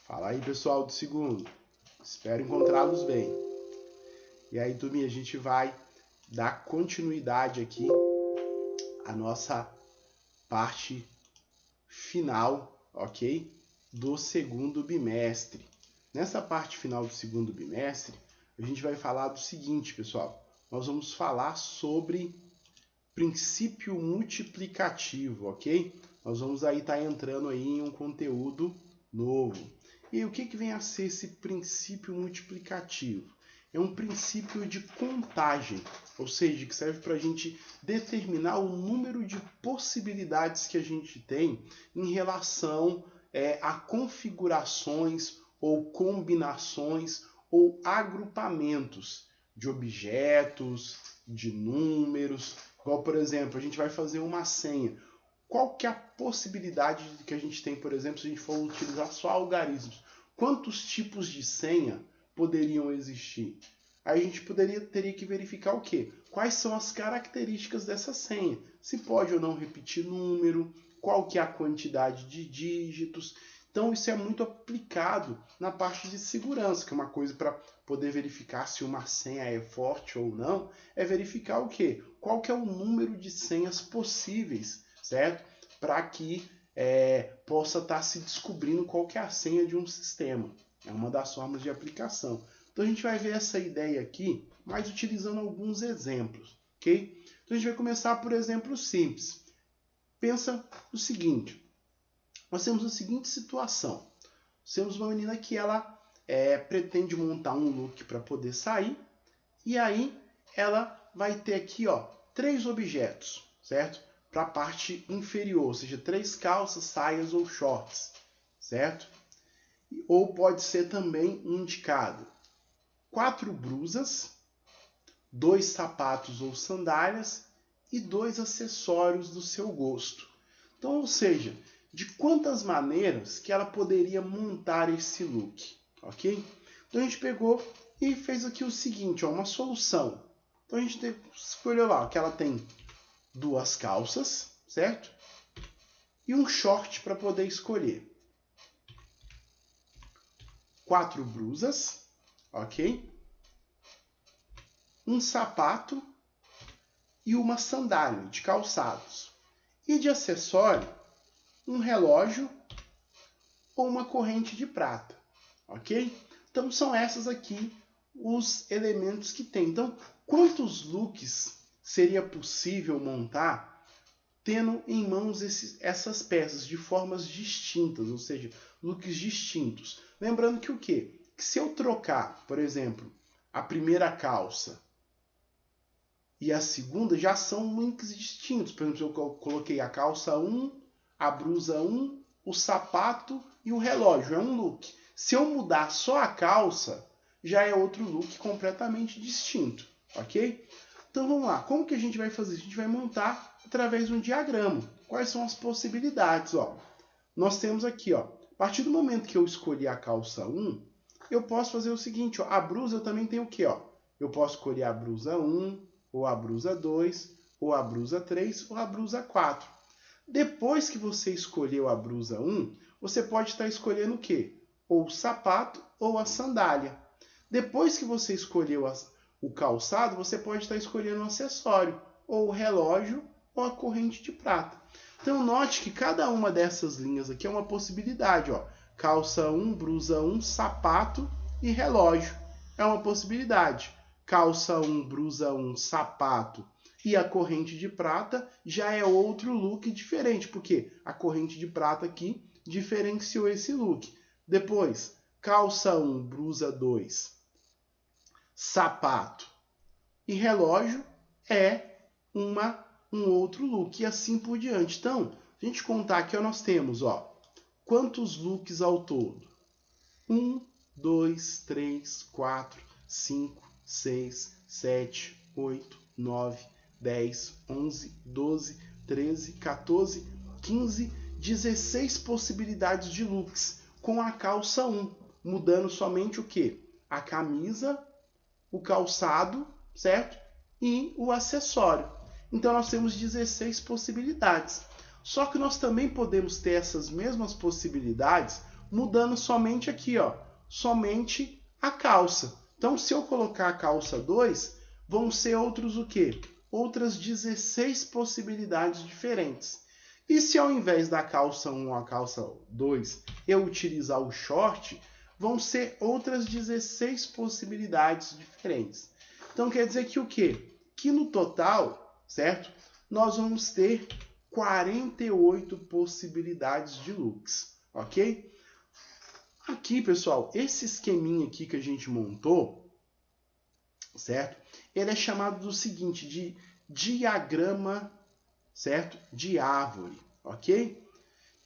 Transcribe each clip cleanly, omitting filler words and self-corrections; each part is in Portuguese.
Fala aí, pessoal do segundo. Espero encontrá-los bem. E aí, turminha, a gente vai dar continuidade aqui à nossa parte final, ok? Do segundo bimestre. Nessa parte final do segundo bimestre, a gente vai falar do seguinte, pessoal. Nós vamos falar sobre princípio multiplicativo, ok? Nós vamos aí estar entrando aí em um conteúdo novo. E o que vem a ser esse princípio multiplicativo? É um princípio de contagem, ou seja, que serve para a gente determinar o número de possibilidades que a gente tem em relação a configurações ou combinações ou agrupamentos de objetos, de números. Igual, por exemplo, a gente vai fazer uma senha. Qual que é a possibilidade que a gente tem, por exemplo, se a gente for utilizar só algarismos? Quantos tipos de senha poderiam existir? Aí a gente teria que verificar o quê? Quais são as características dessa senha? Se pode ou não repetir número, qual que é a quantidade de dígitos. Então isso é muito aplicado na parte de segurança, que é uma coisa para poder verificar se uma senha é forte ou não, é verificar o quê? Qual que é o número de senhas possíveis, certo? Para que possa estar se descobrindo qual que é a senha de um sistema. É uma das formas de aplicação. Então a gente vai ver essa ideia aqui, mas utilizando alguns exemplos, ok? Então a gente vai começar por exemplos simples. Pensa o seguinte, nós temos a seguinte situação. Nós temos uma menina que ela pretende montar um look para poder sair, e aí ela vai ter aqui 3 objetos, certo? Para a parte inferior, ou seja, 3 calças, saias ou shorts, certo? Ou pode ser também indicado 4 blusas, 2 sapatos ou sandálias e 2 acessórios do seu gosto. Então, ou seja, de quantas maneiras que ela poderia montar esse look, ok? Então a gente pegou e fez aqui o seguinte, uma solução. Então a gente escolheu lá que ela tem 2 calças, certo? E um short para poder escolher. 4 blusas, ok? Um sapato e uma sandália de calçados. E de acessório, um relógio ou uma corrente de prata, ok? Então são essas aqui os elementos que tem. Então, quantos looks seria possível montar tendo em mãos essas peças de formas distintas, ou seja, looks distintos? Lembrando que o quê? Que se eu trocar, por exemplo, a primeira calça e a segunda, já são looks distintos. Por exemplo, eu coloquei a calça 1, a blusa 1, o sapato e o relógio. É um look. Se eu mudar só a calça, já é outro look completamente distinto, ok? Então vamos lá. Como que a gente vai fazer? A gente vai montar através de um diagrama. Quais são as possibilidades? Nós temos aqui, a partir do momento que eu escolhi a calça 1, eu posso fazer o seguinte, a blusa eu também tenho o quê? Eu posso escolher a blusa 1, ou a blusa 2, ou a blusa 3, ou a blusa 4. Depois que você escolheu a blusa 1, você pode estar escolhendo o quê? Ou o sapato ou a sandália. Depois que você escolheu o calçado, você pode estar escolhendo o acessório, ou o relógio, ou a corrente de prata. Então note que cada uma dessas linhas aqui é uma possibilidade. Calça 1, blusa 1, sapato e relógio. É uma possibilidade. Calça 1, blusa 1, sapato e a corrente de prata já é outro look diferente, porque a corrente de prata aqui diferenciou esse look. Depois, calça 1, blusa 2, sapato e relógio é um outro look e assim por diante. Então, se a gente contar aqui, nós temos quantos looks ao todo? 1, 2, 3, 4, 5, 6, 7, 8, 9, 10, 11, 12, 13, 14, 15, 16 possibilidades de looks com a calça 1, mudando somente o quê? A camisa, o calçado, certo? E o acessório. Então nós temos 16 possibilidades. Só que nós também podemos ter essas mesmas possibilidades mudando somente aqui, ó, somente a calça. Então, se eu colocar a calça 2, vão ser outros o quê? Outras 16 possibilidades diferentes. E se ao invés da calça 1 ou a calça 2 eu utilizar o short, vão ser outras 16 possibilidades diferentes. Então quer dizer que o quê? Que no total, certo? Nós vamos ter 48 possibilidades de looks, ok? Aqui, pessoal, esse esqueminha aqui que a gente montou, certo? Ele é chamado do seguinte, de diagrama, certo? De árvore, ok?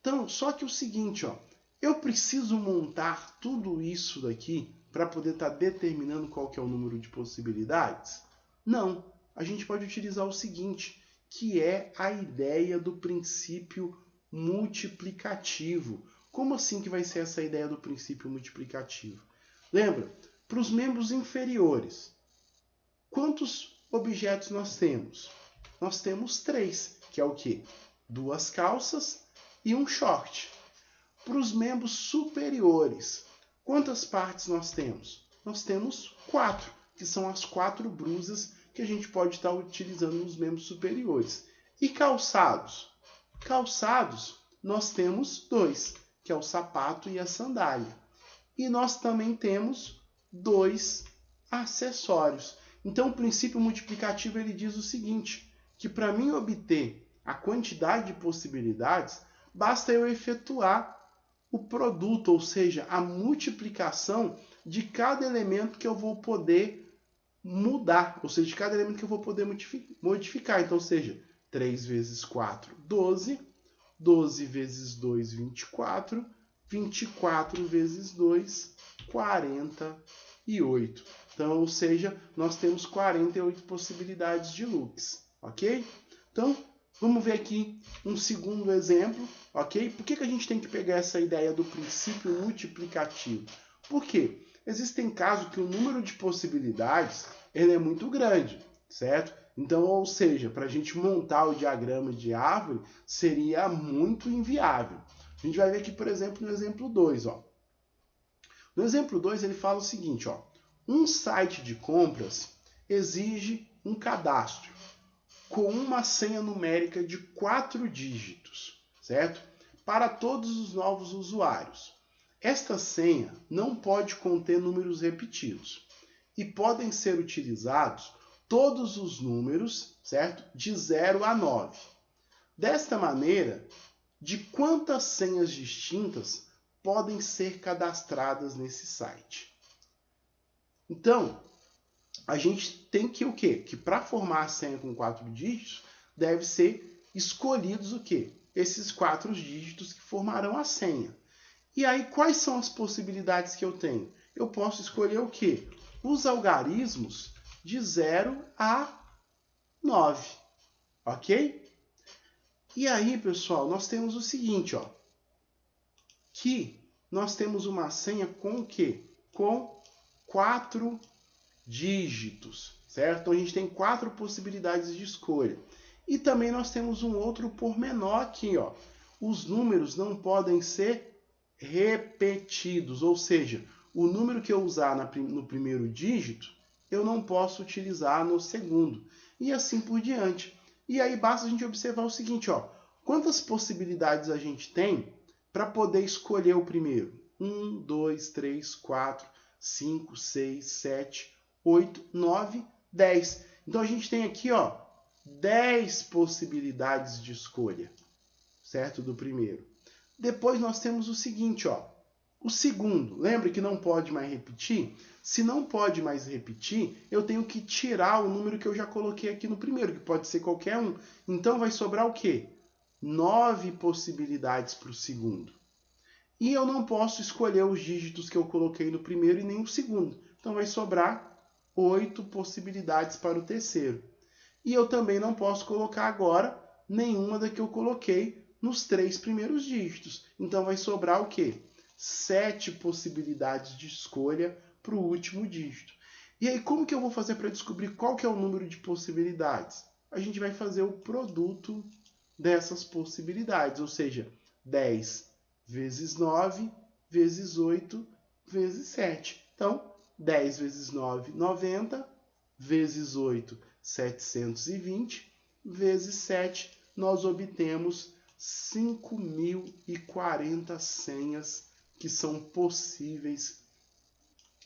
Então, só que o seguinte, ó, eu preciso montar tudo isso daqui para poder estar determinando qual que é o número de possibilidades? Não, a gente pode utilizar o seguinte, que é a ideia do princípio multiplicativo. Como assim que vai ser essa ideia do princípio multiplicativo? Lembra, para os membros inferiores, quantos objetos nós temos? Nós temos 3, que é o quê? 2 calças e um short. Para os membros superiores, quantas partes nós temos? Nós temos 4, que são as 4 blusas que a gente pode estar utilizando nos membros superiores. E calçados? Calçados, nós temos 2, que é o sapato e a sandália. E nós também temos 2 acessórios. Então, o princípio multiplicativo ele diz o seguinte, que para mim obter a quantidade de possibilidades, basta eu efetuar o produto, ou seja, a multiplicação de cada elemento que eu vou poder mudar, ou seja, de cada elemento que eu vou poder modificar. Então, seja, 3 vezes 4, 12, 12 vezes 2, 24, 24 vezes 2, 48. Então, ou seja, nós temos 48 possibilidades de looks, ok? Então, vamos ver aqui um segundo exemplo, ok? Por que a gente tem que pegar essa ideia do princípio multiplicativo? Por quê? Existem casos que o número de possibilidades ele é muito grande, certo? Então, ou seja, para a gente montar o diagrama de árvore, seria muito inviável. A gente vai ver aqui, por exemplo, no exemplo 2. Ó. No exemplo 2, ele fala o seguinte, ó, um site de compras exige um cadastro com uma senha numérica de 4 dígitos, certo? Para todos os novos usuários. Esta senha não pode conter números repetidos e podem ser utilizados todos os números, certo? De 0 a 9. Desta maneira, de quantas senhas distintas podem ser cadastradas nesse site? Então, a gente tem que o quê? Que para formar a senha com 4 dígitos, deve ser escolhidos o quê? Esses 4 dígitos que formarão a senha. E aí, quais são as possibilidades que eu tenho? Eu posso escolher o quê? Os algarismos de 0 a 9, ok? E aí, pessoal, nós temos o seguinte, ó, que nós temos uma senha com o quê? Com 4 dígitos, certo? Então, a gente tem 4 possibilidades de escolha. E também nós temos um outro pormenor aqui, ó. Os números não podem ser repetidos, ou seja, o número que eu usar no primeiro dígito, eu não posso utilizar no segundo. E assim por diante. E aí basta a gente observar o seguinte, ó. Quantas possibilidades a gente tem para poder escolher o primeiro? 1, 2, 3, 4, 5, 6, 7, 8, 9, 10. Então a gente tem aqui, ó, 10 possibilidades de escolha, certo? Do primeiro. Depois nós temos o seguinte, ó. O segundo, lembra que não pode mais repetir? Se não pode mais repetir, eu tenho que tirar o número que eu já coloquei aqui no primeiro, que pode ser qualquer um. Então vai sobrar o quê? 9 possibilidades para o segundo. E eu não posso escolher os dígitos que eu coloquei no primeiro e nem o segundo. Então vai sobrar 8 possibilidades para o terceiro. E eu também não posso colocar agora nenhuma da que eu coloquei nos 3 primeiros dígitos. Então vai sobrar o quê? 7 possibilidades de escolha para o último dígito. E aí, como que eu vou fazer para descobrir qual que é o número de possibilidades? A gente vai fazer o produto dessas possibilidades, ou seja, 10 vezes 9 vezes 8 vezes 7. Então, 10 vezes 9, 90, vezes 8, 720, vezes 7, nós obtemos 5.040 senhas que são possíveis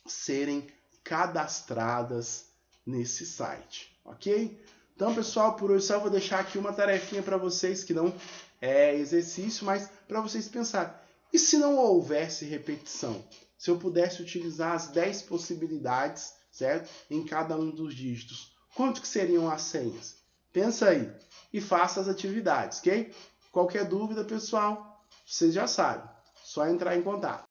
serem cadastradas nesse site, ok? Então, pessoal, por hoje só vou deixar aqui uma tarefinha para vocês, que não é exercício, mas para vocês pensarem. E se não houvesse repetição? Se eu pudesse utilizar as 10 possibilidades, certo? Em cada um dos dígitos, quanto que seriam as senhas? Pensa aí e faça as atividades, ok? Qualquer dúvida, pessoal, vocês já sabem, só entrar em contato.